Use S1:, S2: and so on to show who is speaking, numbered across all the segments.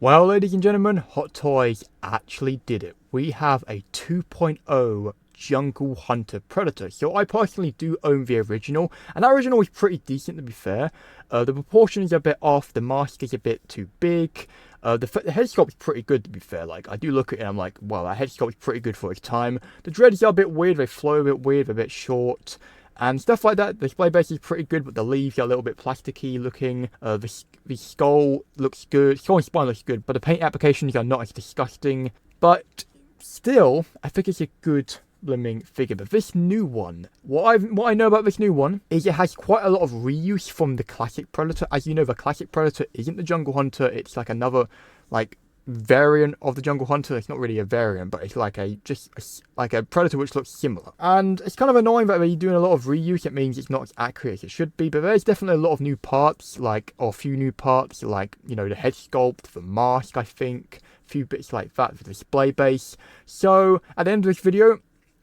S1: Well, ladies and gentlemen, Hot Toys actually did it. We have a 2.0 Jungle Hunter Predator. So I personally do own the original, and that original was pretty decent, to be fair. The proportions are a bit off, the mask is a bit too big. The head sculpt is pretty good, to be fair. Like, I do look at it and I'm like, wow, that head sculpt is pretty good for its time. The dreads are a bit weird, they flow a bit weird, they're a bit short. And stuff like that. The display base is pretty good, but the leaves are a little bit plasticky looking. The skull looks good. Skull and spine looks good, but the paint applications are not as disgusting. But still, I think it's a good blooming figure. But this new one, what I know about this new one is it has quite a lot of reuse from the classic Predator. As you know, the classic Predator isn't the Jungle Hunter. It's like another, like, variant of the Jungle Hunter. It's not really a variant, but it's like like a Predator which looks similar. And it's kind of annoying that they're doing a lot of reuse. It means it's not as accurate as it should be, but there's definitely a lot of new parts, like, or a few new parts, like, you know, the head sculpt, the mask, I think, a few bits like that for the display base. So at the end of this video,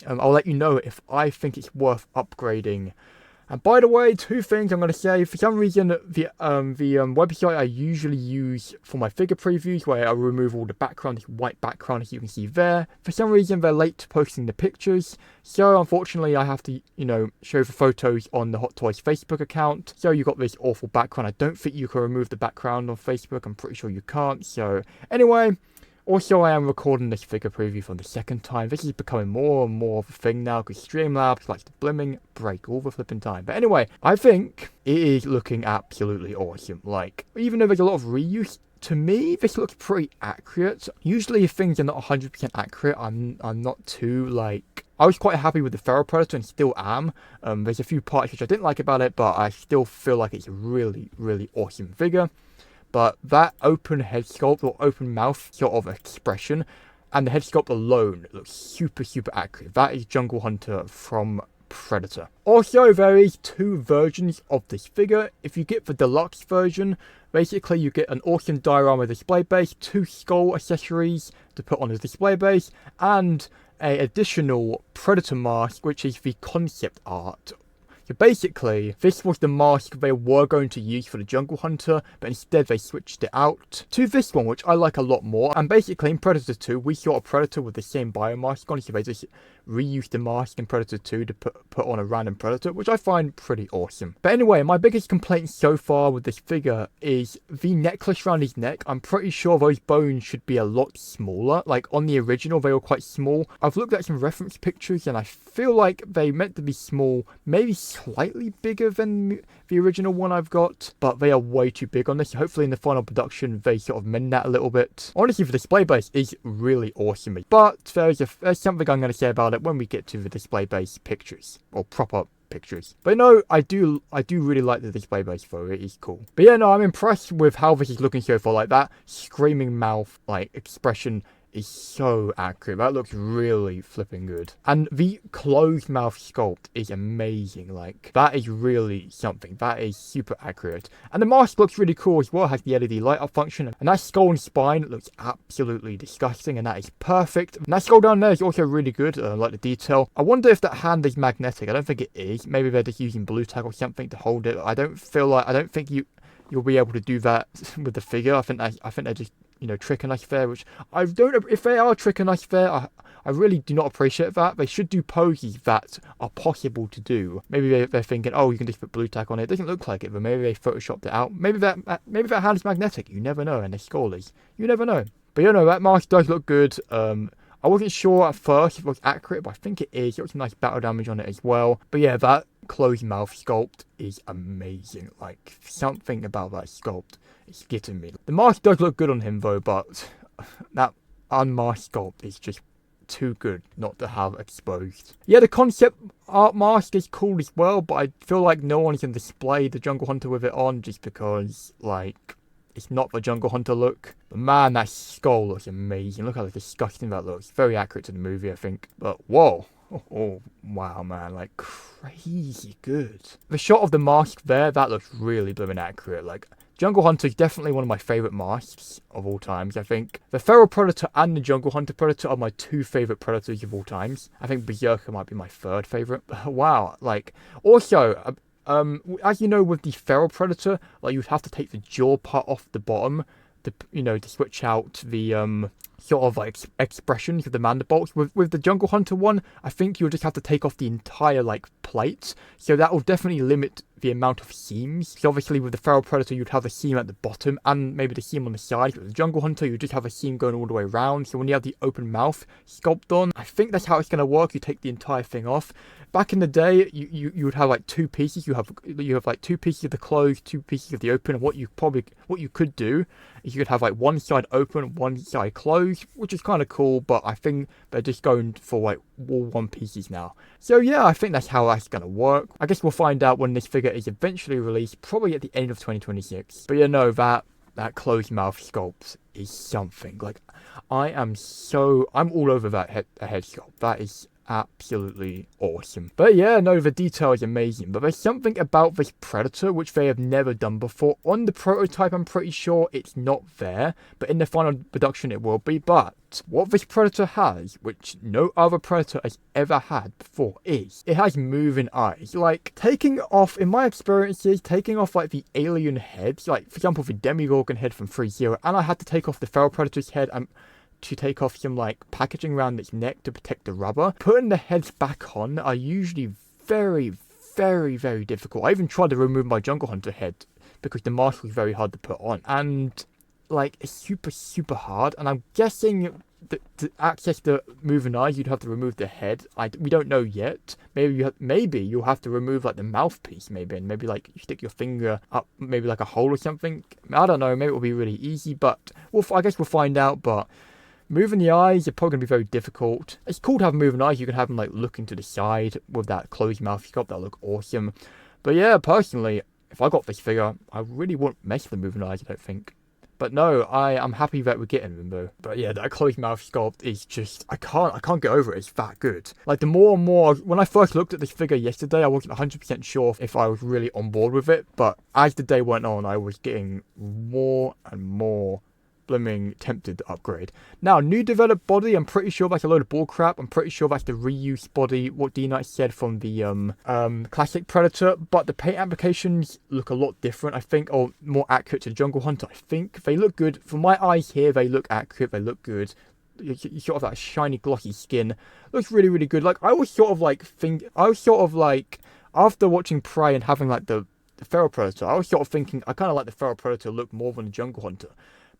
S1: I'll let you know if I think it's worth upgrading. And by the way, two things I'm going to say. For some reason, the website I usually use for my figure previews, where I remove all the background, this white background as you can see there, for some reason they're late to posting the pictures. So unfortunately, I have to, you know, show the photos on the Hot Toys Facebook account. So you got this awful background. I don't think you can remove the background on Facebook. I'm pretty sure you can't. So anyway. Also, I am recording this figure preview for the second time. This is becoming more and more of a thing now because Streamlabs likes to blimming break all the flipping time. But anyway, I think it is looking absolutely awesome. Like, even though there's a lot of reuse, to me, this looks pretty accurate. Usually, if things are not 100% accurate, I'm not too, like... I was quite happy with the Feral Predator and still am. There's a few parts which I didn't like about it, but I still feel like it's a really, really awesome figure. But that open head sculpt or open mouth sort of expression and the head sculpt alone looks super, super accurate. That is Jungle Hunter from Predator. Also, there is two versions of this figure. If you get the deluxe version, basically you get an awesome diorama display base, two skull accessories to put on the display base, and an additional Predator mask, which is the concept art. So basically, this was the mask they were going to use for the Jungle Hunter, but instead they switched it out to this one, which I like a lot more. And basically, in Predator 2, we saw a Predator with the same biomask on, so they just reused the mask in Predator 2 to put on a random Predator, which I find pretty awesome. But anyway, my biggest complaint so far with this figure is the necklace around his neck. I'm pretty sure those bones should be a lot smaller. Like, on the original, they were quite small. I've looked at some reference pictures, and I feel like they meant to be small, maybe slightly bigger than the original one I've got, but they are way too big on this. Hopefully in the final production they sort of mend that a little bit. Honestly, the display base is really awesome, but there's something I'm going to say about it when we get to the display base pictures, or proper pictures. But no, I do really like the display base though. It is cool. But yeah, no, I'm impressed with how this is looking so far. Like, that screaming mouth like expression is so accurate. That looks really flipping good. And the closed mouth sculpt is amazing. Like, that is really something. That is super accurate. And the mask looks really cool as well. It has the LED light up function. And that skull and spine looks absolutely disgusting. And that is perfect. And that skull down there is also really good. Like the detail. I wonder if that hand is magnetic. I don't think it is. Maybe they're just using blue tack or something to hold it. I don't think you'll be able to do that with the figure. I think they're just, you know, tricking us there, which I don't... If they are tricking us there, I really do not appreciate that. They should do poses that are possible to do. Maybe they're thinking, oh, you can just put blue tack on it. It doesn't look like it, but maybe they photoshopped it out. Maybe that hand is magnetic. You never know. And the skull is. You never know. But you know, that mask does look good. I wasn't sure at first if it was accurate, but I think it is. It got some nice battle damage on it as well. But yeah, that closed mouth sculpt is amazing. Like, something about that sculpt is getting me. The mask does look good on him though, but that unmasked sculpt is just too good not to have exposed. Yeah, the concept art mask is cool as well, but I feel like no one can display the Jungle Hunter with it on just because, like, it's not the Jungle Hunter look. But man, that skull looks amazing. Look how disgusting that looks. Very accurate to the movie, I think. But whoa. Oh, wow, man, like, crazy good. The shot of the mask there, that looks really blooming accurate. Like, Jungle Hunter is definitely one of my favourite masks of all times, I think. The Feral Predator and the Jungle Hunter Predator are my two favourite Predators of all times. I think Berserker might be my third favourite. Wow, like, also, as you know, with the Feral Predator, like, you'd have to take the jaw part off the bottom to switch out the sort of like expressions of the mandibles. With the Jungle Hunter one, I think you'll just have to take off the entire like plate, so that will definitely limit the amount of seams. So obviously with the Feral Predator you'd have a seam at the bottom and maybe the seam on the side. With the Jungle Hunter you just have a seam going all the way around, so when you have the open mouth sculpt on, I think that's how it's going to work. You take the entire thing off. Back in the day you would have like two pieces. You have like two pieces of the closed, two pieces of the open, and what you could do is you could have like one side open, one side closed, which is kind of cool, but I think they're just going for like all one pieces now. So yeah, I think that's how that's going to work. I guess we'll find out when this figure is eventually released, probably at the end of 2026. But yeah, no, that closed mouth sculpt is something. Like, I'm all over that head sculpt. That is absolutely awesome. But yeah, no, the detail is amazing. But there's something about this Predator which they have never done before. On the prototype, I'm pretty sure it's not there, but in the final production it will be. But what this Predator has, which no other Predator has ever had before, is it has moving eyes. Like, taking off, in my experiences, taking off like the alien heads, like for example the Demogorgon head from 3-0, and I had to take off the Feral Predator's head and to take off some like packaging around its neck to protect the rubber. Putting the heads back on are usually very, very, very difficult. I even tried to remove my Jungle Hunter head because the mask was very hard to put on, and like it's super, super hard. And I'm guessing that to access the moving eyes you'd have to remove the head. We don't know yet. Maybe you'll have to remove like the mouthpiece, and maybe like you stick your finger up maybe like a hole or something. I don't know, maybe it'll be really easy, but I guess we'll find out. But moving the eyes are probably going to be very difficult. It's cool to have moving eyes. You can have them like looking to the side with that closed mouth sculpt. That'll look awesome. But yeah, personally, if I got this figure, I really wouldn't mess with the moving eyes, I don't think. But no, I'm happy that we're getting them though. But yeah, that closed mouth sculpt is just, I can't get over it. It's that good. Like, the more and more, when I first looked at this figure yesterday, I wasn't 100% sure if I was really on board with it. But as the day went on, I was getting more and more blooming tempted to upgrade. Now, new developed body, I'm pretty sure that's a load of bull crap. I'm pretty sure that's the reused body, what D-Knight said from the classic Predator, but the paint applications look a lot different, I think, or more accurate to Jungle Hunter. I think they look good. For my eyes here, they look accurate, they look good. You sort of that shiny glossy skin looks really, really good. Like, I was sort of like after watching Prey and having like the Feral Predator, I was sort of thinking I kind of like the Feral Predator look more than the Jungle Hunter.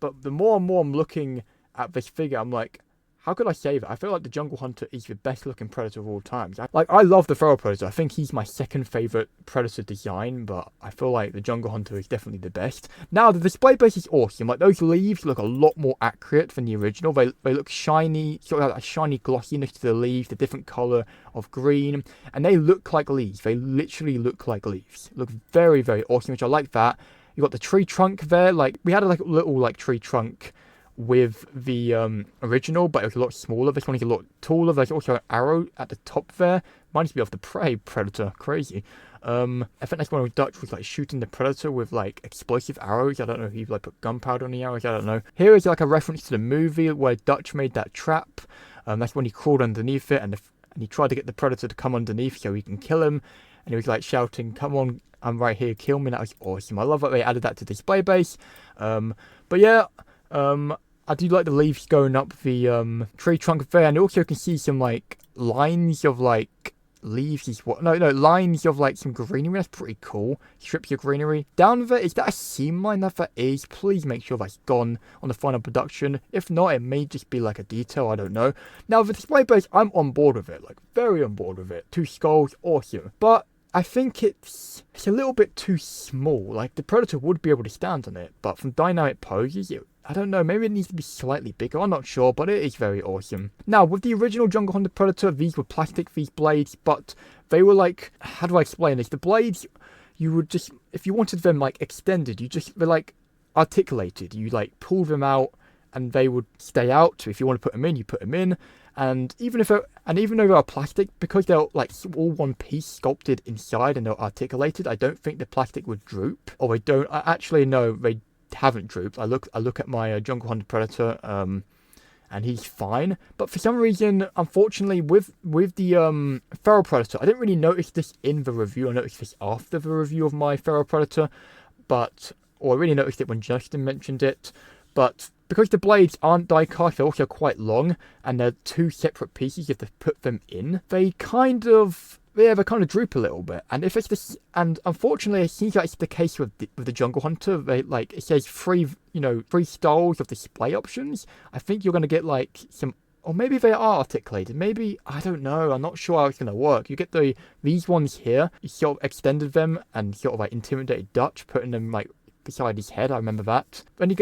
S1: But the more and more I'm looking at this figure, I'm like, how could I say that? I feel like the Jungle Hunter is the best looking Predator of all times. I love the Feral Predator. I think he's my second favourite Predator design, but I feel like the Jungle Hunter is definitely the best. Now, the display base is awesome. Like, those leaves look a lot more accurate than the original. They look shiny, sort of like a shiny glossiness to the leaves, the different colour of green, and they look like leaves. They literally look like leaves. Look very, very awesome, which I like that. You got the tree trunk there. Like, we had a little like tree trunk with the original, but it was a lot smaller. This one is a lot taller. There's also an arrow at the top there. Reminds me of the Prey Predator. Crazy. I think that's one of Dutch was like shooting the Predator with like explosive arrows. I don't know if he like put gunpowder on the arrows. I don't know. Here is like a reference to the movie where Dutch made that trap. That's when he crawled underneath it and he tried to get the Predator to come underneath so he can kill him. And he was like shouting, "Come on, I'm right here, kill me." That was awesome. I love that they added that to display base. But yeah, I do like the leaves going up the tree trunk there, and also you can see some like lines of like leaves is what lines of like some greenery. That's pretty cool. Strips of greenery down there. Is that a seam line? That is. Please make sure that's gone on the final production. If not, it may just be like a detail. I don't know. Now, the display base, I'm on board with it. Like, very on board with it. 2 skulls, awesome. But I think it's a little bit too small. Like, the Predator would be able to stand on it, but from dynamic poses, I don't know, maybe it needs to be slightly bigger, I'm not sure, but it is very awesome. Now, with the original Jungle Hunter Predator, these were plastic, these blades, but they were like, how do I explain this? The blades, you would just, if you wanted them like extended, they're like articulated. You like pull them out and they would stay out. So if you want to put them in, you put them in. And even though they're plastic, because they're like all one piece sculpted inside and they're articulated, I don't think the plastic would droop. Or they don't. Actually, no, they haven't drooped. I look at my Jungle Hunter Predator, and he's fine. But for some reason, unfortunately, with the Feral Predator, I didn't really notice this in the review. I noticed this after the review of my Feral Predator, or I really noticed it when Justin mentioned it. But because the blades aren't die cast, they're also quite long, and they're two separate pieces. You have to put them in. They kind of droop a little bit. And if it's this, and unfortunately, it seems like it's the case with the Jungle Hunter. They like it says three styles of display options. I think you're gonna get like some. Or maybe they are articulated. Maybe, I don't know. I'm not sure how it's going to work. You get these ones here. You sort of extended them and sort of like intimidated Dutch, putting them like beside his head. I remember that. Then you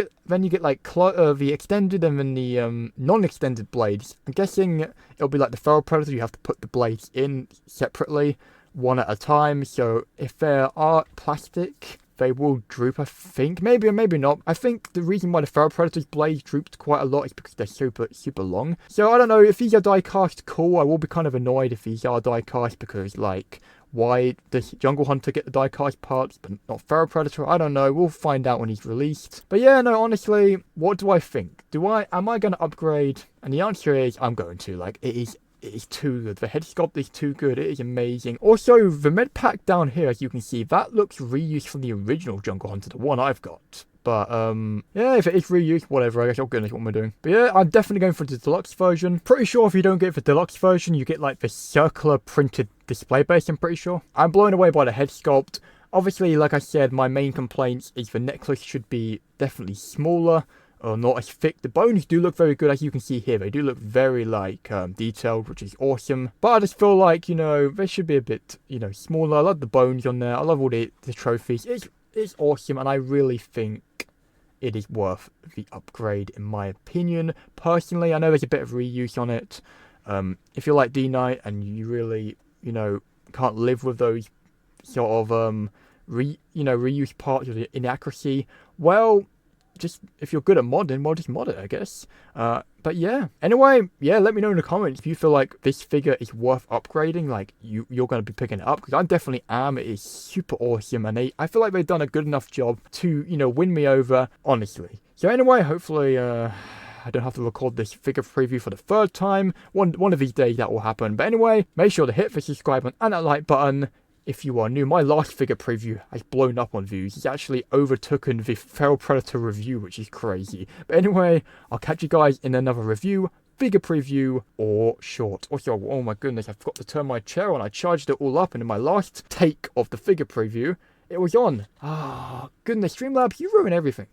S1: get like the extended and then the non-extended blades. I'm guessing it'll be like the Feral Predator. You have to put the blades in separately, one at a time. So if they are plastic, they will droop, I think. Maybe or maybe not. I think the reason why the Feral Predator's blades drooped quite a lot is because they're super long. So I don't know, if these are die cast, cool. I will be kind of annoyed if these are die cast because, like, why does Jungle Hunter get the die cast parts but not Feral Predator? I don't know. We'll find out when he's released. But yeah, no, honestly, what do I think? Am I going to upgrade? And the answer is I'm going to. Like, it is too good. The head sculpt is too good. It is amazing. Also, the med pack down here, as you can see, that looks reused from the original Jungle Hunter, the one I've got. But, yeah, if it is reused, whatever, I guess I'll goodness what am I doing. But yeah, I'm definitely going for the deluxe version. Pretty sure if you don't get the deluxe version, you get, like, the circular printed display base, I'm pretty sure. I'm blown away by the head sculpt. Obviously, like I said, my main complaints is the necklace should be definitely smaller. Or not as thick. The bones do look very good, as you can see here. They do look very, like, detailed, which is awesome. But I just feel like, they should be a bit, smaller. I love the bones on there. I love all the trophies. It's awesome, and I really think it is worth the upgrade, in my opinion. Personally, I know there's a bit of reuse on it. If you're like D-Knight and you really, can't live with those sort of, reuse parts of the inaccuracy, well, just if you're good at modding, well, just mod it, I guess. But yeah. Anyway, yeah, let me know in the comments if you feel like this figure is worth upgrading, like you're going to be picking it up, because I definitely am. It is super awesome, and I feel like they've done a good enough job to, win me over, honestly. So anyway, hopefully, I don't have to record this figure preview for the third time. One of these days that will happen. But anyway, make sure to hit the subscribe button and that like button. If you are new, my last figure preview has blown up on views. It's actually overtaken the Feral Predator review, which is crazy. But anyway, I'll catch you guys in another review, figure preview, or short. Also, oh my goodness, I forgot to turn my chair on. I charged it all up, and in my last take of the figure preview, it was on. Ah, goodness, Streamlabs, you ruin everything.